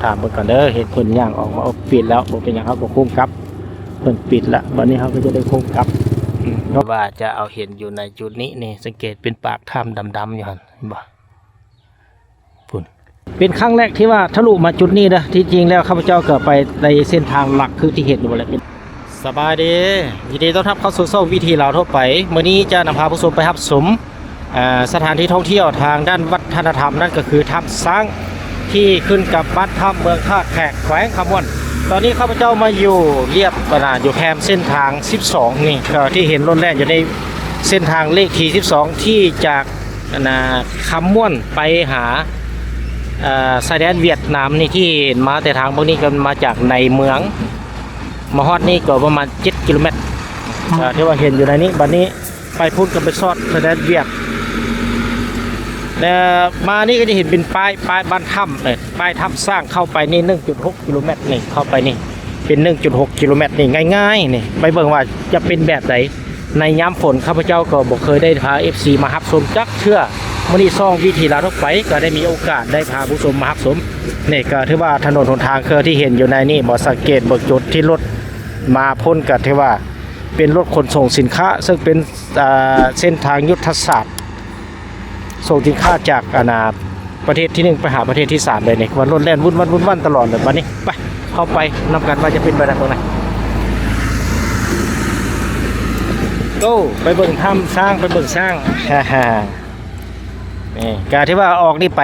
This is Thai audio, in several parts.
ามเพิ่นก่อนเด้อเห็นเพิ่นย่างออกมาปิดแล้วบ่เป็นหยังเฮาก็คุ้มครับเพิ่นปิดละวันนี้เฮาก็จะได้คุ้มครับว่าจะเอาเห็นอยู่ในจุดนี้นี่สังเกตเป็นปากถ้ำดำๆอยู่หั่นเห็นบ่พุ่นเป็นครั้งแรกที่ว่าทะลุมาจุดนี้นะที่จริงแล้วข้าพเจ้าก็ไปในเส้นทางหลักคือที่เห็นอยู่แหละเป็นสบายดียินดีต้อนรับเข้าสู่ช่องวิถีลาวทั่วไปมื้อนี้จะนำพาผู้ชมไปรับชมสถานที่ท่องเที่ยวทางด้านวัฒนธรรมนั่นก็คือถ้ำช้างที่ขึ้นกับบ้านถ้ำเมืองท่าแขกแขวงคำม่วนตอนนี้ข้าพเจ้ามาอยู่เรียบอยู่แคมป์เส้นทาง12นี่ก็ที่เห็นรถแล่นอยู่ในเส้นทางเลขที่12ที่จากคำม่วนไปหาชายแดนเวียดนามนี่ที่มาแต่ทางพวกนี้ก็มาจากในเมืองมาฮอดนี่ก็ประมาณ7 กิโลเมตรที่ว่าเห็นอยู่ในนี้บัดนี้ไปพูดกันไปซอดชายแดนเวียดแต่มานี่ก็จะเห็นเป็นป้ายบ้านถ้ำเลยป้ายถ้ำสร้างเข้าไปนี่ 1.6 กิโลเมตรนี่เข้าไปนี่เป็น 1.6 กิโลเมตรนี่ง่ายๆนี่ไปเบิ่งว่าจะเป็นแบบไหนในยามฝนข้าพเจ้าก็บอกเคยได้พา FC มารับชมจักเชื่อมื้อนี้ซ่องวิถีลาวทั่วไปก็ได้มีโอกาสได้พาผู้ชมมารับชมนี่ก็ถือว่าถนนหนทางคือที่เห็นอยู่ในนี่บ่สังเกตเบิกจุดที่รถมาพ้นก็ถือว่าเป็นรถขนส่งสินค้าซึ่งเป็นเส้นทางยุทธศาสตร์ส่งสินค้าจากประเทศที่1ไปหาประเทศที่3เลยนี่วันรถแล่นวุ่นวันตลอดเลยบัดนี้ไปเข้าไปนำกันว่าจะเป็นไปได้ตรงไหนgo ไปเบิ่งถ้ำสร้างไปเบิ่งสร้างฮ่านี่การที่ว่าออกนี่ไป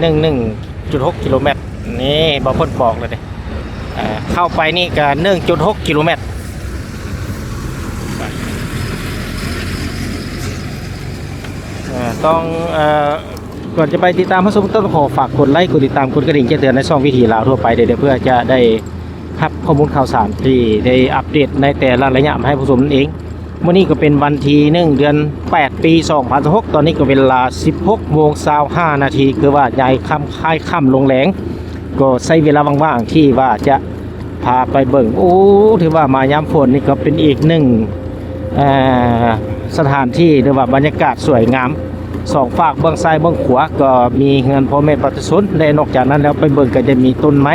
1.6 กิโลเมตรนี่บ่พ้นปอกเลยเด้เข้าไปนี่ก็ 1.6 กิโลเมตรต้องก่อนจะไปติดตามผู้ชมต้องขอฝากกดไลค์กดติดตามกดกระดิ่งแจ้งเตือนในช่องวิถีลาวทั่วไปเดี๋ยวเพื่อจะได้รับข้อมูลข่าวสารที่ได้อัปเดตในแต่ละระยะมาให้ผู้ชมนั่นเองวันนี้ก็เป็นวันที่1 เดือน 8 ปี 2016ตอนนี้ก็เวลา 16:25 นาทีคือว่าใหญ่ค่ำค่ายค่ำลงแหลงก็ใช้เวลาว่างๆที่ว่าจะพาไปเบิ่งโอ้ถือว่ามายามฝนนี่ก็เป็นอีกหนึ่งสถานที่หรือว่าบรรยากาศสวยงามสองฝากเบื้องซ้ายเบื้องขวาก็มีเงินพ่อแม่ประชาชนและนอกจากนั้นแล้วไปเบิ่งก็จะมีต้นไม้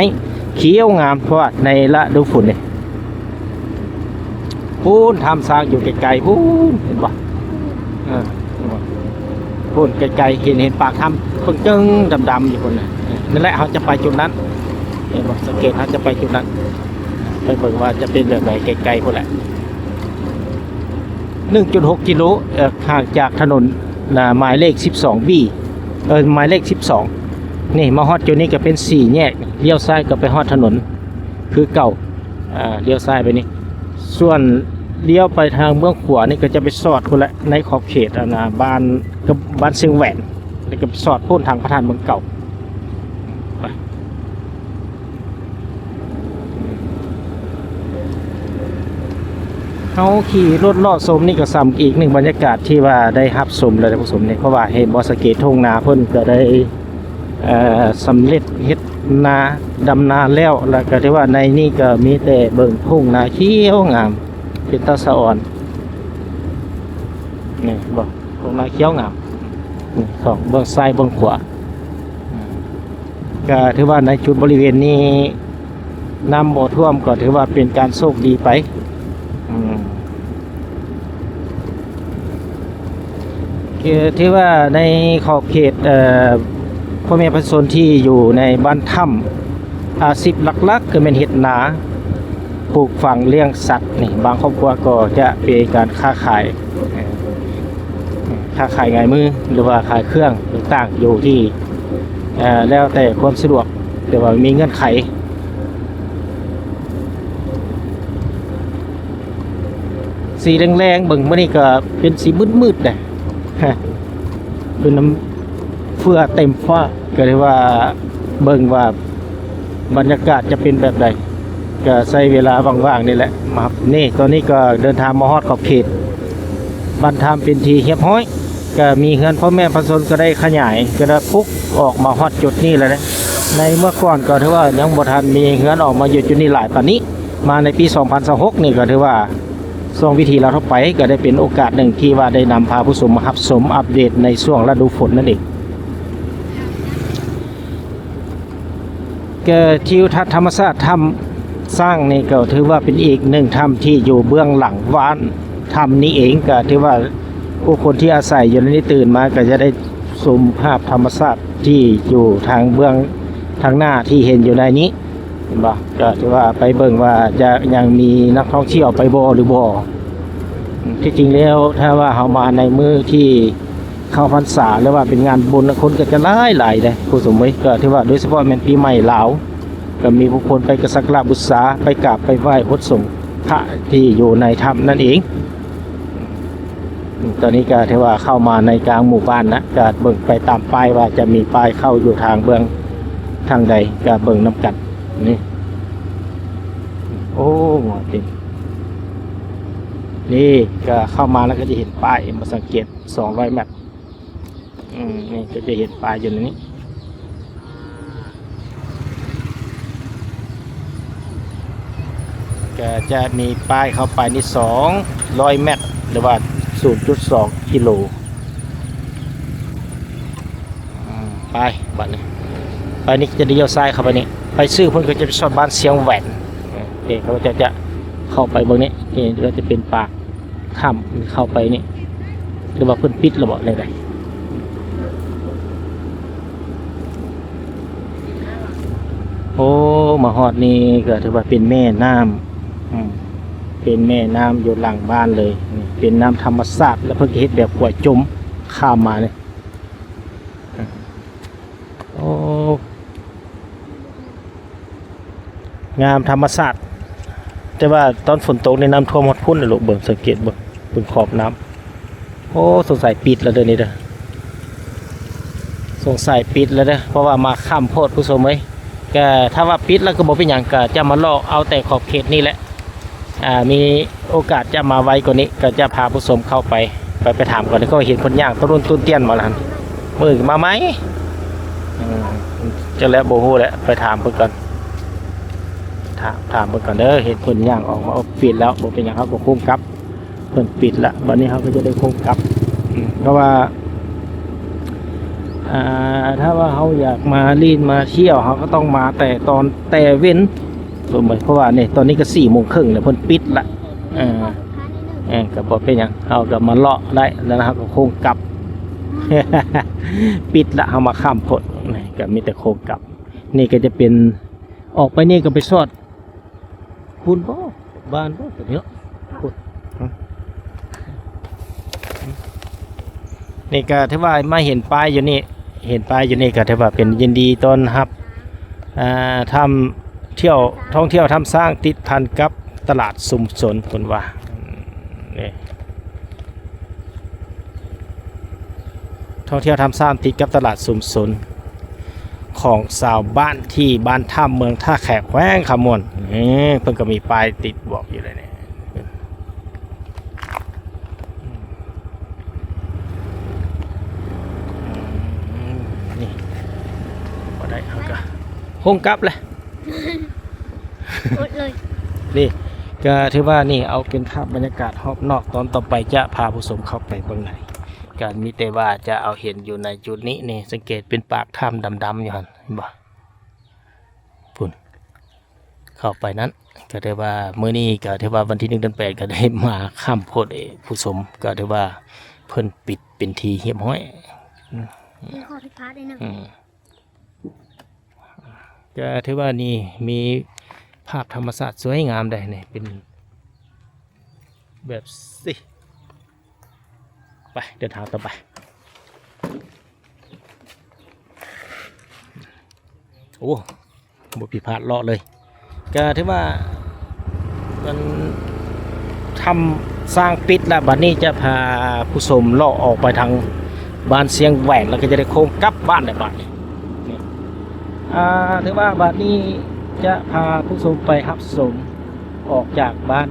เขียวงามเพราะว่าในฤดูฝนเนี่ยพูนทำสร้างอยู่ไกลๆพูนเห็นปะพูนไกลๆเห็นปากถ้ำเพิ่งจึงดำๆอยู่คนน่ะนั่นแหละเขาจะไปจุดนั้นเห็นปะสังเกตเขาจะไปจุดนั้นไปเบิ่งว่าจะเป็นแบบไหนไกลๆคนแหละ1.6 กิโลห่างจากถนนหมายเลข 12B หมายเลข 12นี่มาฮอดจุดนี้ก็เป็น4 แยกเลี้ยวซ้ายก็ไปฮอดถนนคือเก่าเลี้ยวซ้ายไปนี่ส่วนเลี้ยวไปทางเบื้องขวานี่ก็จะไปสอดคนละในขอบเขตบ้านเชียงแหวนแล้วก็สอดพ้นทางพระธาตุเมืองเก่าเขาขี่รถลอดชมนี่ก็ซ้ำอีกหนึ่งบรรยากาศที่ว่าได้รับชมเลยผู้ชมเนี่ยเพราะว่าเห็นบอสเกตทุ่งนาเพิ่นก็ได้สำเร็จเฮ็ดนาดำนาแล้วก็ที่ว่าในนี่ก็มีแต่เบิ่งทุ่งนาเขียวงามเป็นตาสะอ่อนนี่บอกทุ่งนาเขียวงามสองเบื้องซ้ายเบื้องขวาก็ถือว่าในจุดบริเวณนี้น้ำบ่ท่วมก็ถือว่าเป็นการโชคดีไปที่ว่าในขอบเขตพ่อแม่ประชาชนที่อยู่ในบ้านถ้ำอาชีพหลักๆคือเป็นเฮ็ดนาปลูกฝังเลี้ยงสัตว์นี่บางครอบครัวก็จะเป็นการค้าขายไงมือหรือว่าขายเครื่องต่างๆอยู่ที่แล้วแต่ความสะดวกแต่ว่ามีเงื่อนไขสีแรงๆเบิ่งมื้อนี้ก็เป็นสีมืดๆเป็นน้ำเฟื่อเต็มฟ้าก็เลยว่าเบิ่งว่าบรรยากาศจะเป็นแบบใดก็ใช้เวลาว่างๆนี่แหละมานี่ตอนนี้ก็เดินทางมาฮอดขอบเขตบ้านถ้ำเป็นทีเรียบร้อยก็มีเงินพ่อแม่ประชาชนก็ได้ขยายก็ได้ปุ๊กออกมาฮอดจุดนี้แล้วนะในเมื่อก่อนก็ถือว่ายังบ่ทันมีเงินออกมาอยู่จุดนี้หลายปานนี้มาในปี 2026นี่ก็ถือว่าช่วงวิถีลาวทั่วไปก็ได้เป็นโอกาสหนึ่งที่ว่าได้นำพาผู้ชมมารับชมอัปเดตในช่วงฤดูฝนนั่นเอง ก็ทิวทัศน์ธรรมศาสตร์ถ้ำสร้างนี่ก็ถือว่าเป็นอีกหนึ่งถ้ำที่อยู่เบื้องหลังวานถ้ำนี้เองก็ถือว่าผู้คนที่อาศัยอยู่ในนี้ตื่นมาก็จะได้ชมภาพธรรมศาสตร์ที่อยู่ทางเบื้องทางหน้าที่เห็นอยู่ในนี้เห็นบ่ก็ถือว่าไปเบิ่งว่าจะยังมีนักท่องเที่ยวไปบ่หรือบ่ที่จริงแล้วถ้าว่าเฮามาในมื้อที่เข้าพรรษาหรือว่าเป็นงานบุญคนก็จะหลายเลยผู้สมมุติก็ถือว่าโดยเฉพาะแม่นปีใหม่ลาวก็มีผู้คนไปกสักการะบูชาไปกราบไปไหว้พระสงฆ์พระที่อยู่ในถ้ำนั่นเองตอนนี้ก็ถือว่าเข้ามาในกลางหมู่บ้านนะก็เบิ่งไปตามป้ายว่าจะมีป้ายเข้าอยู่ทางเบื้องทางใดก็เบิ่งน้ำกันนี่โอ้หมอตินี่ก็เข้ามาแล้วก็จะเห็นป้ายมาสังเกต200 เมตรนี่ก็จะเห็นป้ายอยู่ในนี้ก็จะมีป้ายเข้าไปนี่200 เมตรหรือว่า 0.2 กิโลไปบัดนี้ไปนี่จะเลี้ยวซ้ายเข้าไปนี่ไปซื้อเพิ่นก็จะไปสอดบ้านเสียงแหวนเขาจะเข้าไปบางนี้นี่ก็จะเป็นปากถ้ำเข้าไปนี่หรือว่าเพิ่นปิดระบบอะไรโอ้มาฮอดนี่ก็ถือว่าเป็นแม่น้ำเป็นแม่น้ำอยู่หลังบ้านเลยนี่เป็นน้ำธรรมชาติแล้วเพิ่งเฮ็ดแบบกล้วยจมข้ามมาเนี่ยโอ้งามธรรมชาติแต่ว่าตอนฝนตกในน้ำท่วมหมดพุ่นเลยลูกเบิ่งสังเกตเบิ่งขอบน้ำโอ้สงสัยปิดแล้วเด้อนี่เด้อสงสัยปิดแล้วเด้อเพราะว่ามาข้ามโพดผู้ชมเอ้ยก็ถ้าว่าปิดแล้วก็บ่เป็นหยังก็จะมาลอกเอาแต่ขอบเขตนี่แหละมีโอกาสจะมาไว้กว่านี้ก็จะพาผู้ชมเข้าไปถามก่อนแล้วก็เห็นคนย่างต้นต้นเตี้ยนมาแล้วมือมาไหมจะแล้วโบฮู้แหละไปถามเพิ่นก่อนถามเพิ่นก่อนเด้อเห็นคนย่างออกมาปิดแล้วบ่เป็นหยังเขาก็คุ้มกับเพิ่นปิดละวันนี้เขาก็จะได้คุ้มกับเพราะว่าถ้าว่าเขาอยากมาลีนมาเที่ยวเขาก็ต้องมาแต่เว้นเพราะว่าเนี่ยตอนนี้ก็4:30แล้วเพิ่นปิดละก็บ่เป็นหยังเขาก็มาเลาะได้แล้วนะครับก็คงกลับ ปิดละเขามาข้ามพดนี่ก็มีแต่โคงกลับนี่ก็จะเป็นออกไปนี่ก็ไปสอดคุณบ่บ้านบ่ตัวเนี้ยนี่ก็ถือว่ามาเห็นป้ายอยู่นี่ก็ถือว่าเป็นยินดีต้อนรับทำเที่ยวท่องเที่ยวทำสร้างติดพันกับตลาดชุมชนคนว่านี่ท่องเที่ยวทำสร้างติดกับตลาดชุมชนของชาวบ้านที่บ้านถ้ำเมืองท่าแขกแขวงขมวนเพิ่งก็มีป้ายติดบอกอยู่เลยเนี่ยนี่พอได้เขาก็คงกลับเลยนี่ก็ถือว่านี่เอาเป็นภาพบรรยากาศรอบนอกตอนต่อไปจะพาผู้ชมเข้าไปเบื้องในการมีแต่ว่าจะเอาเห็นอยู่ในจุดนี้นี่สังเกตเป็นปากถ้ำดำๆอยู่หันเห็นบ่พุ่นเข้าไปนั้นก็ถือว่ามื้อนี้ก็ถือว่าวันที่1 เดือน 8ก็ได้มาข้ามโพดผู้ชมก็ถือว่าเพิ่นปิดเป็นทีเรียบร้อยข้อผิดพลาดได้นะก็ถือว่านี่มีภาพธรรมชาติสวยงามได้นี่เป็นแบบสิไปเดินทางต่อไปโอ้บุพิพาทเลาะเลยก็ถือว่ามันทำสร้างปิดแล้วบัดนี้จะพาผู้ชมเลาะออกไปทางบ้านเสียงแหวนแล้วก็จะได้โค้งกลับบ้านได้บัดนี้ถือว่าบัดนี้จะพาผู้ชมไปรับชมออกจากบ้าน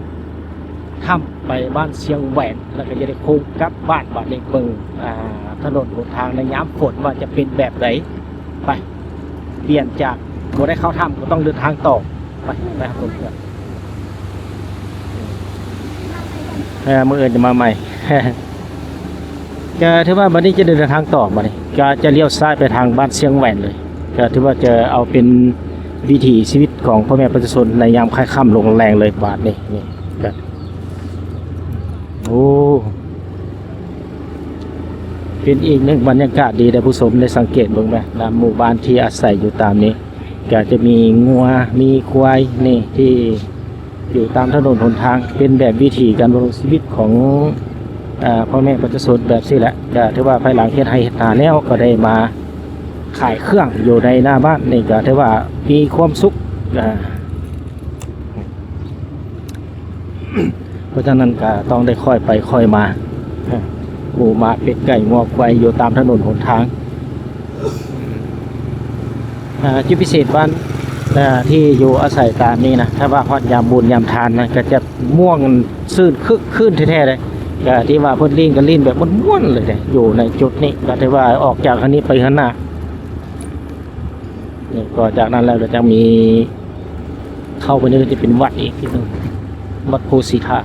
ถ้ำไปบ้านเชียงแหวนแล้วก็จะได้โค้งกลับบ้านบัดนี้เบิ่งถนนหนทางในยามฝนว่าจะเป็นแบบไหนไปเปลี่ยนจากบ่ได้เข้าถ้ำก็ต้องเดินทางต่อไปครับผมเพื่อนมื้ออื่นจะมาใหม่ ก็ถือว่าบัดนี้จะเดินทางต่อบัดนี้ก็จะเลี้ยวซ้ายไปทางบ้านเชียงแหวนเลยก็ถือว่าจะเอาเป็น วิถีชีวิตของพ่อแม่ประชาชนในยามค่ำค่ำลงแรงเลยบาทนี่นี่กันโอ้เป็นอีกหนึ่งบรรยากาศดีแต่ผู้ชมได้สังเกตบ้างไหมตามหมู่บ้านที่อาศัยอยู่ตามนี้ก็จะมีงัวมีควายนี่ที่อยู่ตามถนนหนทางเป็นแบบวิถีการดำรงชีวิตของพ่อแม่ประชาชนแบบนี้แหละก็ถือว่าภายหลังเฮ็ดให้เฮ็ดนาแล้วก็ได้มาขายเครื่องอยู่ในหน้าบ้านนี่ก็ถือว่ามีความสุขเพราะฉะนั้นก็ต้องได้ค่อยไปค่อยมาหมูหมาเป็ดไก่งอกไว้อยู่ตามถนนหนทางจุดพิเศษบ้านที่อยู่อาศัยตามนี้นะถ้าว่าฮอดยามบุญยามทานนะก็จะม่วงซื่นคึกคืนแท้ๆเลยก็ที่ว่าเพิ่นลิ้นก็ลิ้นแบบม้วนๆเลยเนี่ยอยู่ในจุดนี้ก็ถือว่าออกจากอันนี้ไปข้างหน้านี่ก็จากนั้นแล้วเราจะมีเข้าไปนี่ก็จะเป็นวัดอีกที่นึงวัดโพสีธา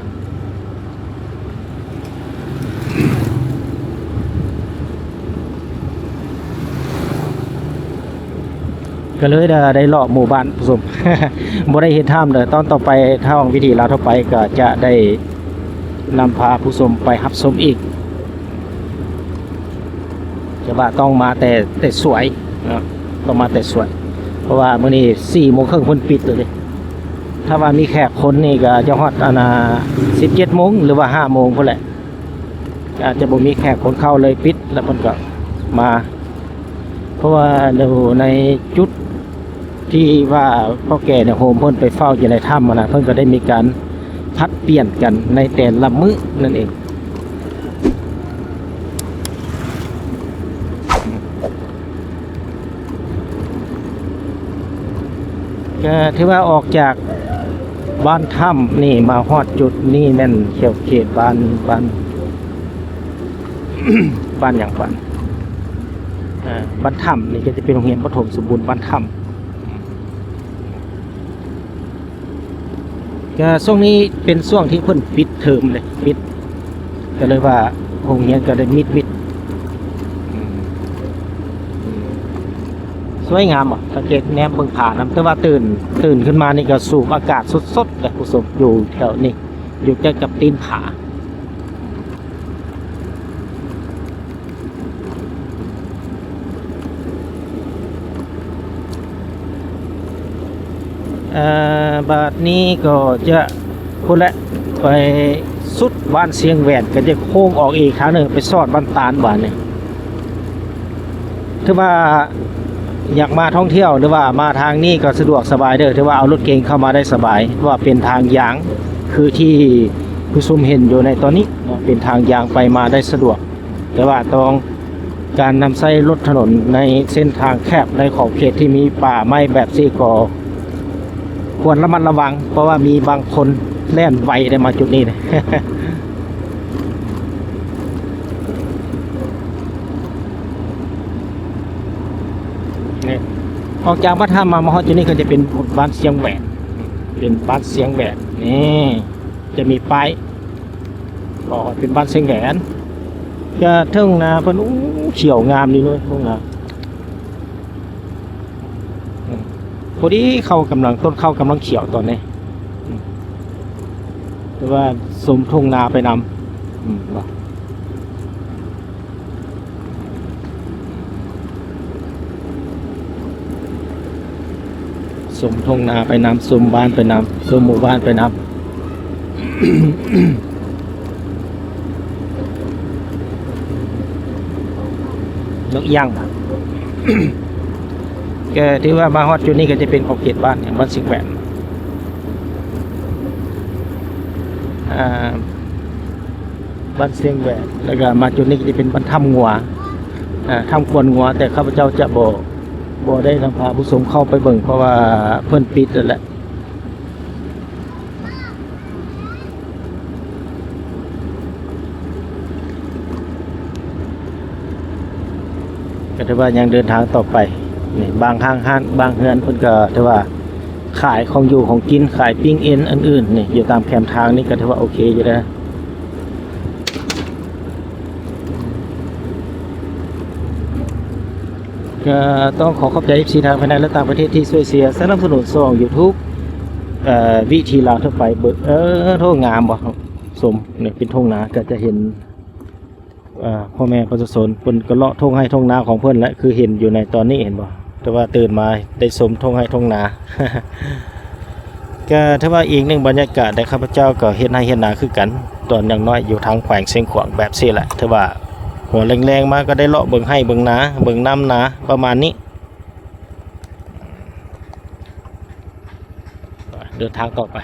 ก็เลยได้เลาะหมู่บ้านผู้ชม บ่ได้เห็นถ้ำเลยตอนต่อไปถ้าของวิธีเราต่อไปก็จะได้นำพาผู้ชมไปรับชมอีกจะว่าต้องมาแต่สวยต้องมาแต่สวยเพราะว่ามื้อนี้4:30นเพิ่นปิดเลยถ้าว่ามีแขกคนนี่ก็จะฮอด17 โมงหรือว่า5 โมงพุ่นแหละอาจจะบ่มีแขกคนเข้าเลยปิดแล้วเพิ่นก็มาเพราะว่าอยู่ในจุดที่ว่าพ่อแก่เนี่ยโฮมเพิ่นไปเฝ้าอยู่ในถ้ำนะเพิ่นก็ได้มีการพัดเปลี่ยนกันในแต่ละมื้อนั่นเองก็ถือว่าออกจากบ้านถ้ำนี่มาฮอดจุดนี่แม่นเขตบ้าน บ้านอย่างบ้านถ้ำนี่ก็จะเป็นโรงเรียนประถมสมบูรณ์บ้านถ้ำก็ช่วงนี้เป็นช่วงที่เพิ่นปิดเทอมเลยปิดก็เลยว่าโรงเรียนก็ได้มิดสวยงามอ่ะสังเกตแนมเบิ่งผาน้ำแต่ว่าตื่นขึ้นมานี่ก็สูบอากาศสดๆเลยผู้ชมอยู่แถวนี้อยู่ใกล้กับตีนผาบาทนี้ก็จะพูดและไปสุดบ้านเสียงแหวนก็จะโค้งออกอีกครั้งหนึ่งไปสอดบ้านตาลบ้านนี่ถือว่าอยากมาท่องเที่ยวหรือว่ามาทางนี้ก็สะดวกสบายเด้อถือว่าเอารถเก๋งเข้ามาได้สบายว่าเป็นทางยางคือที่ผู้ชมเห็นอยู่ในตอนนี้เป็นทางยางไปมาได้สะดวกแต่ว่าต้องการนำใช้รถถนนในเส้นทางแคบในขอบเขตที่มีป่าไม้แบบซี่ก็ควรระมัดระวังเพราะว่ามีบางคนแล่นไวได้มาจุดนี้เลย ออกจากบ้านท่ามาฮอดจุดนี้ก็จะเป็นบ้านเสียงแหวนเป็นบ้านเสียงแหวนนี่จะมีป้ายก็เป็นบ้านเสียงแหวนก็เทิงนาเพิ่นเขียวงามดีเลยพวกนาพอดีเข้ากำลังต้นเข้ากำลังเขียวตอนนี้แต่ว่าสมทุ่งนาไปนำสมทุ่งนาไปนำสมบ้านไปนำสมหมู่บ้านไปนำ นกย่าง ก็ที่ว่ามาฮอดจุดนี้ก็จะเป็นขอบเขตบ้านเนี่ยบ้านสิงแหวนบ้านเสียงแหวนแล้วก็มาจุดนี้ก็จะเป็นบ้านถ้ำงัวถ้ำควนงัวแต่ข้าพเจ้าจะบ่ได้นำพาผู้ชมเข้าไปเบิ่งเพราะว่าเพิ่นปิดแล้วแหละก็ถือว่ายังเดินทางต่อไปนี่บางห้างบางเฮือนเพิ่นก็ถือว่าขายของอยู่ของกินขายปิ้งเอ็นอันอื่นนี่อยู่ตามแคมทางนี่ก็ถือว่าโอเคอยู่นะ ก็ต้องขอขอบใจ FC ทางภายในและต่างประเทศที่ช่วยเสียสนับสนุนช่อง YouTube วิธีลาวทั่วไปเบิดโทษงามบ่สมเนี่ยเป็นทงนาก็จะเห็นพ่อแม่ประชาชนเพิ่นก็เลาะทงให้ทงนาของเพิ่นและคือเห็นอยู่ในตอนนี้เห็นบ่แต่ว่าตื่นมาได้สมทงให้ทงนา ก็ถ้าว่าอีกหนึ่งบรรยากาศได้ข้าพเจ้าก็เฮ็ดให้เฮ็ดนาคือกันตอนอย่างน้อยอยู่ทางแขวงเชียงขวางแบบซี่แหละถ้าว่าหัวแรงๆมาก็ได้เลาะเบิ่งให้เบิ่งนาเบิ่งน้ำนาประมาณนี้เดินทางต่อไป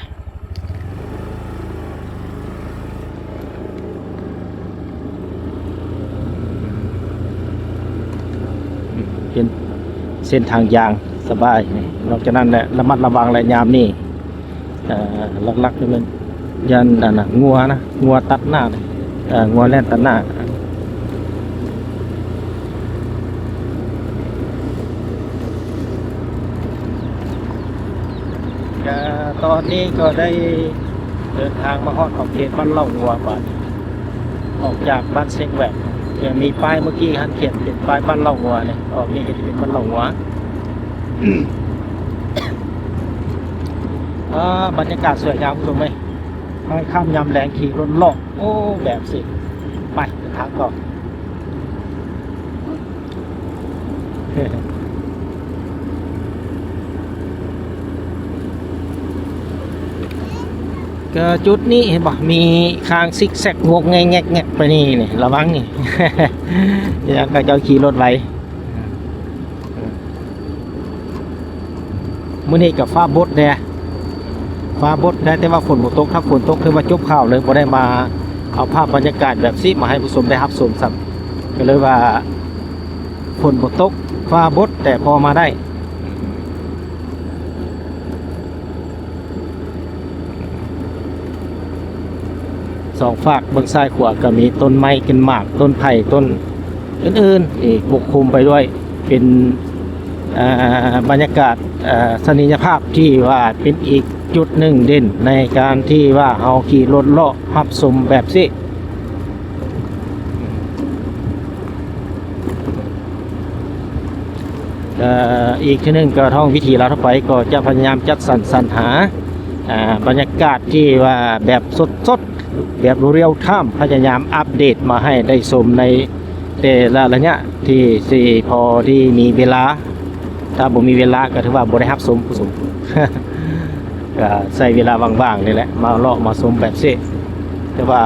เป็นเส้นทางยางสบายนอกจากนั้นแหละระมัดระวังและยามนี่ลักๆนี่มันยันงัวนะงัวตัดหน้างัวแล่นตัดหน้าตอนนี้ก็ได้เดินทางมาฮอดของเขตบ้านเล่างัวบ้านออกจากบ้านเซ็งแหวกยังมีป้ายเมื่อกี้ท่านเขียนเป็นป้ายบ้านเล่างัวเนี่ยออกนี่เป็นบ้านเล่างัว บรรยากาศสวยงามคุณผู้ชมไหมให้ข้ามยามแรงขี่รถเลาะโอ้แบบสิไปทางก่อนก็จุดนี้เห็นบ่มีคางซิกแซกงกแงกแงกไปนี่นี่ระวังนี่ ยังก็จะขี่รถไว้มื้อนี้กับฟ้าบดแน่ฟ้าบดได้แต่ว่าฝนบ่ตกถ้าฝนตกคือว่าจบข่าวเลยบ่ได้มาเอาภาพบรรยากาศแบบนี้มาให้ผู้ชมได้รับชมซ้ำก็เลยว่าฝนบ่ตกฟ้าบดแต่พอมาได้สองฝากเบื้องซ้ายขวาก็มีต้นไม้กินหมากต้นไผ่ต้นอื่นๆอีกปกคลุมไปด้วยเป็นบรรยากาศสนียภาพที่ว่าเป็นอีกจุดหนึ่งเด่นในการที่ว่าเอาขี่รถเลาะรับชมแบบนี้อีกที่หนึ่งก็ท่องวิธีเราทั่วไปก็จะพยายามจัดสรรหาบรรยากาศที่ว่าแบบสดๆแบบเรียลไทม์พยายามอัปเดตมาให้ได้ชมในแต่ละระยะที่พอที่มีเวลาถ้าบ่มีเวลาก็ถือว่าบ่ได้รับชมผู้ชม ก็ใช้เวลาว่างๆนี่แหละมาเลาะมาชมแบบนี้แต่ว่า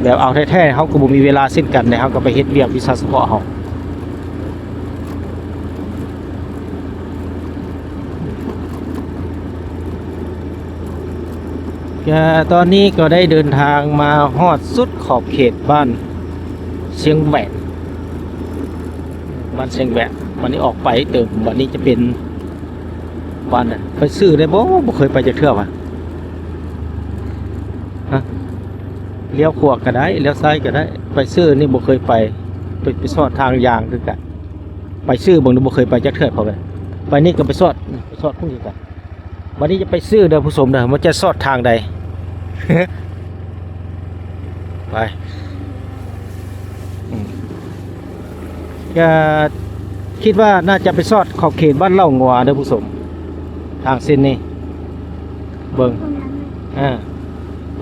แบบเอาแท้ๆเขาก็บ่มีเวลาเช่นกันเนี่ยเขาก็ไปเฮ็ดเวียกวิชาเฉพาะเขาตอนนี้ก็ได้เดินทางมาฮอดสุดขอบเขตบ้านเชียงแหวนบ้านเชียงแหวนวันนี้ออกไปเติมวันนี้จะเป็นบ้านไปซื้อได้บ่เคยไปจะเทื่อวะฮะเลี้ยวขวาก็ได้เลี้ยวซ้ายก็ได้ไปซื้อนี่บ่เคยไปซอดทางยางคือกันไปซื้อบ่บ่เคยไปจะเทื่อพอไปนี่ก็ไปซอดพวกนี้กันวันนี้จะไปซื้อเด้อผู้ชมเด้อมันจะซอดทางใด ไปก็คิดว่าน่าจะไปซอดขอบเขตบ้านเล่างัวเด้อผู้ชมทางเส้นนี้เบิ่ง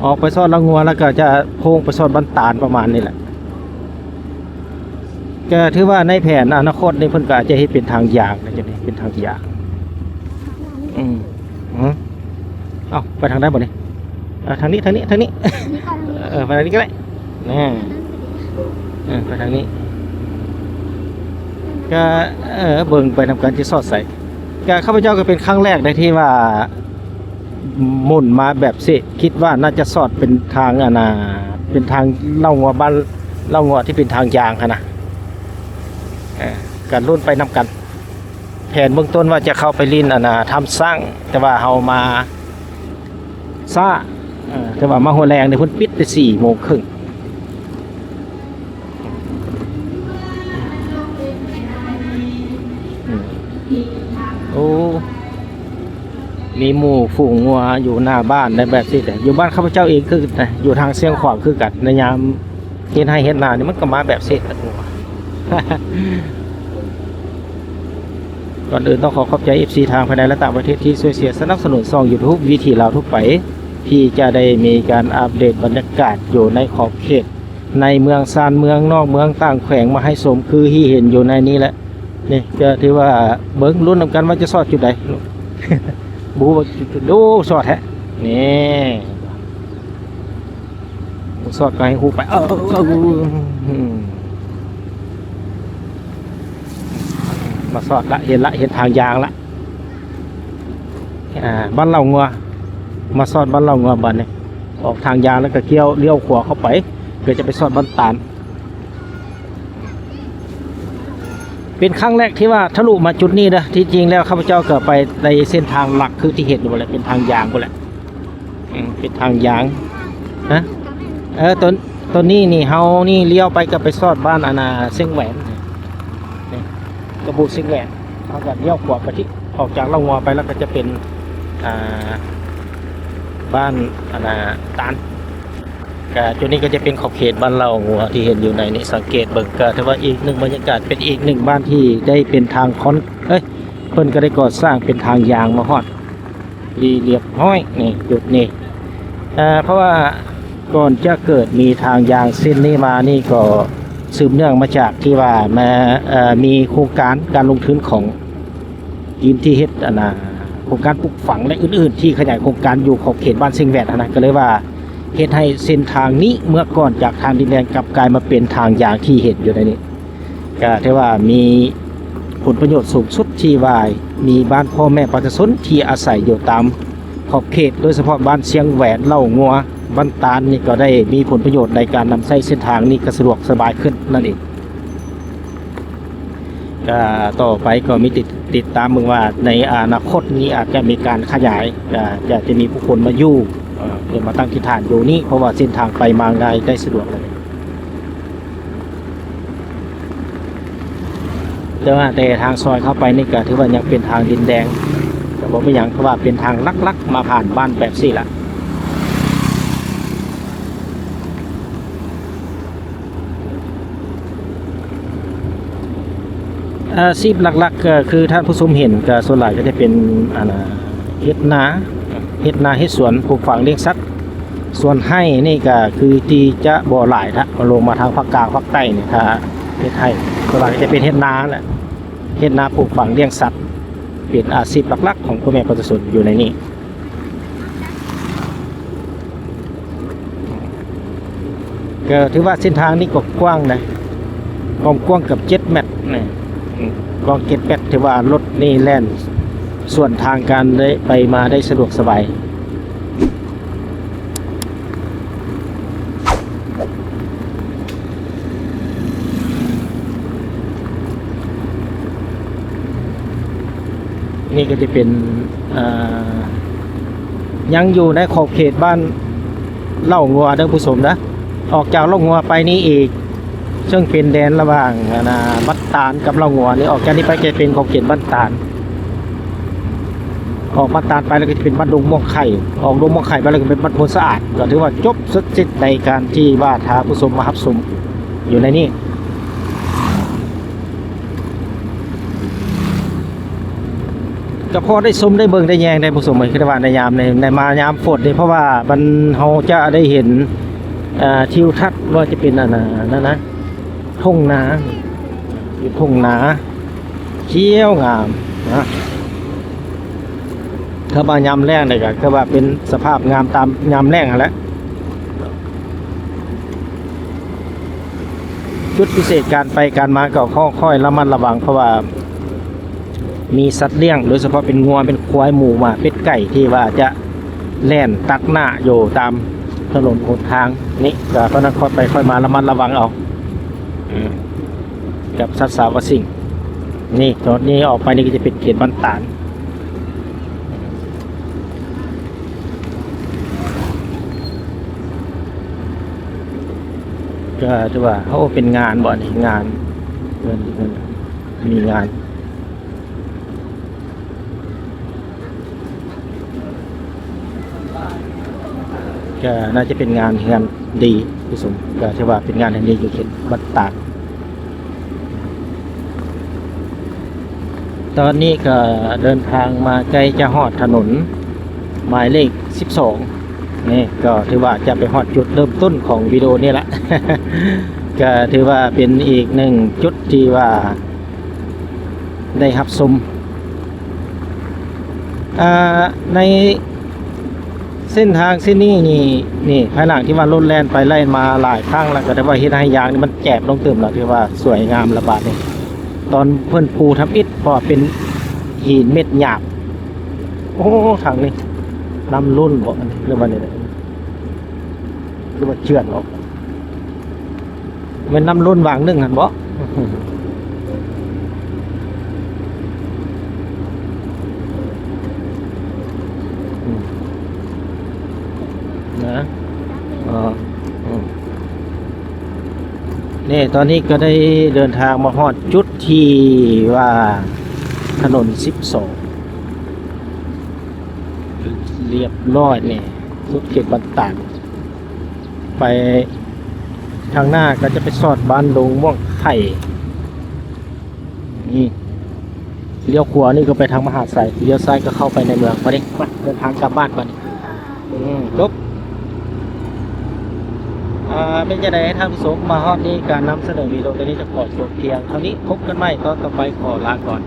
ออกไปซอดเล่างัวแล้วก็จะโค้งไปซอดบ้านตาลประมาณนี้แหละก็ถือว่าในแผนอนาคตนี่เพิ่นก็จะให้เป็นทางยางนะจ๊ะนี่เป็นทางยางเอาไปทางได้บ่นี่ทางนี้ไปทางนี้ก็ได้ไปทางนี้ก็เบิ่งไปทำการที่สอดใส่ก็ข้าพเจ้าก็เป็นครั้งแรกในที่ว่าหมุนมาแบบสิคิดว่าน่าจะสอดเป็นทางเป็นทางเล่างัวบ้านเล่างัวที่เป็นทางยางนะการรุ่นไปนำกันแผนเบื้องต้นว่าจะเข้าไปลินทำสร้างแต่ว่าเฮามาซ่าแต่ว่ามาหัวแรงในพุ่นปิดไป4:30 น.โอ้มีหมู่ฝูงงัวอยู่หน้าบ้านในแบบนี้แต่อยู่บ้านข้าพเจ้าเองคืออยู่ทางเชียงขวางคือกันในยามเฮ็ดให้เฮ็ดนานี่มันก็มาแบบนี้ ก่อนอื่นต้องขอบใจ FC ทางภายในและต่างประเทศที่ช่วยเสียสนับสนุนช่อง YouTube วิถีลาวทุกไปที่จะได้มีการอัปเดตบรรยากาศอยู่ในขอบเขตในเมืองซานเมืองนอกเมืองต่างแขวงมาให้สมคือที่เห็นอยู่ในนี้แหละนี่ก็ถือว่าเบิ้งรุ่นนำกันว่าจะสอดจุดใด บูว่าจุดดูสอดแฮะนี่สอดก็ให้ฮูไปมาสอดละเห็นทางยางละบ้านเรางัวมาสอดบ้านเรางัวบ้านนี่ออกทางยางแล้วก็เลี้ยวขวาเข้าไปเพื่อจะไปสอดบ้านตาลเป็นครั้งแรกที่ว่าทะลุมาจุดนี้นะที่จริงแล้วข้าพเจ้าก็ไปในเส้นทางหลักคือที่เห็นอยู่แหละเป็นทางยางก็แหละเป็นทางยางนะต้นนี้นี่เฮานี่เลี้ยวไปก็ไปสอดบ้านอาณาเส้งแหวนนี่กระบูเส้งแหวนเขาก็เลี้ยวขวาไปที่ออกจากเล่างัวไปแล้วก็จะเป็นบ้านอาณาตาลจุดนี้ก็จะเป็นขอบเขตบ้านเรางัวที่เห็นอยู่ในนี้สังเกตเบิ่งก็ถือว่าอีกหนึ่งบรรยากาศเป็นอีกหนึ่งบ้านที่ได้เป็นทางเพิ่นก็ได้ก่อสร้างเป็นทางยางมาฮอดเรียบร้อยนี่จุดนี้เพราะว่าก่อนจะเกิดมีทางยางเส้นนี้มานี่ก็สืบเนื่องมาจากที่ว่ามีโครงการการลงทุนของทีมที่เฮ็ดโครงการปลูกฝังและอื่นๆที่ขยายโครงการอยู่ขอบเขตบ้านเซิงแวดนะก็เลยว่าเฮ็ดให้เส้นทางนี้เมื่อก่อนจากทางดินแดงกลับกลายมาเป็นทางยางที่เห็นอยู่ในนี้ก็ถือว่ามีผลประโยชน์สูงสุดที่ว่ามีบ้านพ่อแม่ประชาชนที่อาศัยอยู่ตามขอบเขตโดยเฉพาะบ้านเชียงแหวนเล่างัวบ้านตาลนี่ก็ได้มีผลประโยชน์ในการนำใช้เส้นทางนี้ก็สะดวกสบายขึ้นนั่นเองก็ต่อไปก็มีติดตามมึงว่าในอนาคตนี้อาจจะมีการขยายจะมีผู้คนมาอยู่เดี๋ยวมาตั้งที่ฐานอยู่นี่เพราะว่าเส้นทางไปมาง่ายได้สะดวกเลยแต่ทางซอยเข้าไปนี่ก็ถือว่ายังเป็นทางดินแดงแต่บอกไม่ยังเพราะว่าเป็นทางลักๆมาผ่านบ้านแบบสี่ละอาชีพหลักๆก็คือท่านผู้ชมเห็นก็ส่วนใหญ่ก็จะเป็นเฮ็ดนาเฮ็ดสวนปลูกฝังเลี้ยงสัตว์ส่วนให้นี่ก็คือที่จะบ่หลายถ้าลงมาทางภาคกลางภาคใต้เนี่ยถ้าเฮ็ดให้ส่วนใหญ่จะเป็นเฮ็ดนาแหละเฮ็ดนาปลูกฝังเลี้ยงสัตว์เป็นอาชีพหลักๆของพ่อแม่ประชาชนอยู่ในนี้ก็ถือว่าเส้นทางนี้ก็กว้างนะความกว้างกับ7 เมตรนะกว้าง7 เมตรถือว่ารถนี่แล่นส่วนทางการได้ไปมาได้สะดวกสบายนี่ก็จะเป็นยังอยู่ในขอบเขตบ้านเล่างัวท่านผู้ชมนะออกจากเล่างัวไปนี้อีกซึ่งเป็นแดนระหว่างบ้านตาลกับเล่างัวนี่ออกจากนี้ไปจะเป็นขอบเขตบ้านตาลออกบ้านตาลไปแล้วก็จะเป็นบ้านดงม่วงไข่ออกดงม่วงไข่ไปแล้วก็เป็นบ้านโพนสะอาดก็ถือว่าจบสุดสิ้นในการที่ว่าท้าผู้ชมมารับชมอยู่ในนี้ก็พอได้ชมได้เบิ่งได้แยงได้ผู้ชมคือว่าในยามในมายามฝนนี่เพราะว่ามันเฮาจะได้เห็นทิวทัศน์ว่าจะเป็นนั่นนะทุ่งนาอยู่ทุ่งนาเขียวงามนะถ้ามายามแรงเลยก็คือว่าเป็นสภาพงามตามยามแรงแหละจุดพิเศษการไปการมาก็ค่อยระมัดระวังเพราะว่ามีสัตว์เลี้ยงโดยเฉพาะเป็นงัวเป็นควายหมูมาเป็ดไก่ที่ว่าจะแล่นตัดหน้าอยู่ตามถนนหนทางนี่ก็เพราะนั้นค่อยไปค่อยมาระมัดระวังเอากับสัตว์สาวกับสิ่งนี่ตอนนี้ออกไปนี่ก็จะเป็นเขตบ้านตาลก็ถือว่าเขาเป็นงานบ่นี่งานมีงานก็น่าจะเป็นงานดีผู้ชมก็ถือว่าเป็นงานดีอยู่เขตบ้านตาล ตอนนี้ก็เดินทางมาใกล้จะฮอดถนนหมายเลข12นี่ก็ถือว่าจะไปฮอดจุดเริ่มต้นของวิดีโอนี่แหละ ก็ถือว่าเป็นอีกหนึ่งจุดที่ว่าได้รับชมในเส้นทางเส้นนี้นี่ภายหลังที่ว่ารถแล่นไปไล่มาหลายครั้งแล้วก็ได้ว่าเฮ็ดให้ยางนี่มันแจบลงเติมแล้วที่ว่าสวยงามระบาดนี่ตอนเพิ่นปูทำอิฐพอเป็นหินเม็ดหยาบโอ้ทางนี้น้ำรุ่นบ่หรือว่านี่หรือว่าเชือนออกเป็นน้ำรุ่นวางนึงหั่นบ่นะนี่ตอนนี้ก็ได้เดินทางมาฮอดจุดที่ว่าถนน12เรียบร้อยนี่สุดเขตบ้านตาดไปทางหน้าก็จะไปสอดบ้านดงม่วงไข่นี่เลี้ยวขวานี่ก็ไปทางมหาไซเลี้ยวซ้ายก็เข้าไปในเมืองพอดีมาเดินทางกลับบ้านก่อนจบไม่จะได้ให้ท่านผู้ชมมาฮอดนี้การนำเสนอวีดีโอตัวนี้จะขอจบเพียงเท่านี้พบกันใหม่ตอนต่อไปขอลาก่อน